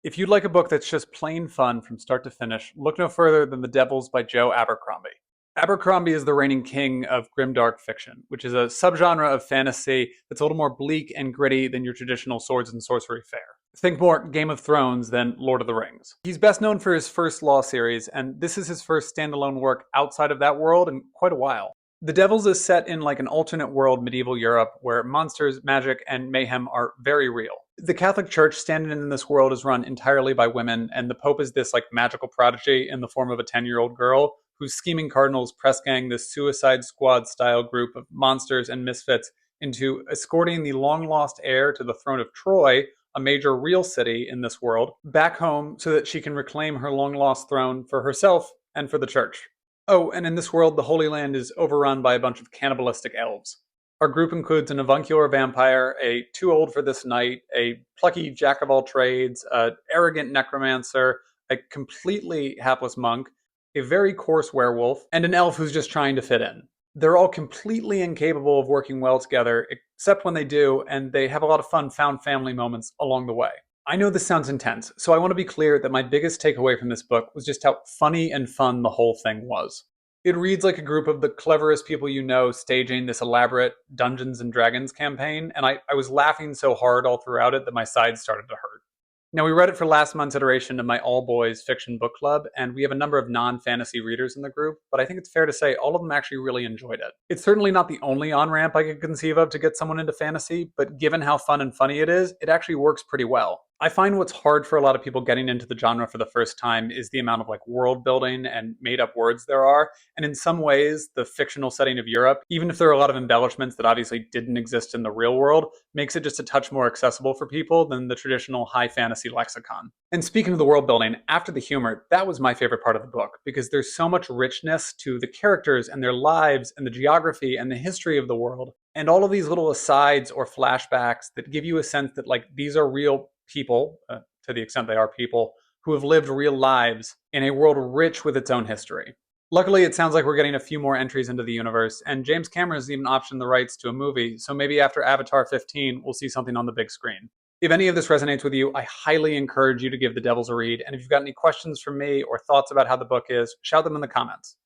If you'd like a book that's just plain fun from start to finish, look no further than The Devils by Joe Abercrombie. Abercrombie is the reigning king of grimdark fiction, which is a subgenre of fantasy that's a little more bleak and gritty than your traditional swords and sorcery fare. Think more Game of Thrones than Lord of the Rings. He's best known for his first Law series, and this is his first standalone work outside of that world in quite a while. The Devils is set in like an alternate world medieval Europe where monsters, magic, and mayhem are very real. The Catholic Church standing in this world is run entirely by women, and the Pope is this like magical prodigy in the form of a 10-year-old girl whose scheming cardinals press gang this Suicide Squad style group of monsters and misfits into escorting the long lost heir to the throne of Troy, a major real city in this world, back home so that she can reclaim her long lost throne for herself and for the church. Oh, and in this world, the Holy Land is overrun by a bunch of cannibalistic elves. Our group includes an avuncular vampire, a too old for this night, a plucky jack of all trades, an arrogant necromancer, a completely hapless monk, a very coarse werewolf, and an elf who's just trying to fit in. They're all completely incapable of working well together, except when they do, and they have a lot of fun found family moments along the way. I know this sounds intense, so I want to be clear that my biggest takeaway from this book was just how funny and fun the whole thing was. It reads like a group of the cleverest people you know staging this elaborate Dungeons and Dragons campaign, and I was laughing so hard all throughout it that my sides started to hurt. Now, we read it for last month's iteration of my all-boys fiction book club, and we have a number of non-fantasy readers in the group, but I think it's fair to say all of them actually really enjoyed it. It's certainly not the only on-ramp I could conceive of to get someone into fantasy, but given how fun and funny it is, it actually works pretty well. I find what's hard for a lot of people getting into the genre for the first time is the amount of like world building and made up words there are. And in some ways, the fictional setting of Europe, even if there are a lot of embellishments that obviously didn't exist in the real world, makes it just a touch more accessible for people than the traditional high fantasy lexicon. And speaking of the world building, after the humor, that was my favorite part of the book because there's so much richness to the characters and their lives and the geography and the history of the world. And all of these little asides or flashbacks that give you a sense that like these are real people, to the extent they are people, who have lived real lives in a world rich with its own history. Luckily, it sounds like we're getting a few more entries into the universe, and James Cameron has even optioned the rights to a movie, so maybe after Avatar 15, we'll see something on the big screen. If any of this resonates with you, I highly encourage you to give The Devils a read, and if you've got any questions from me or thoughts about how the book is, shout them in the comments.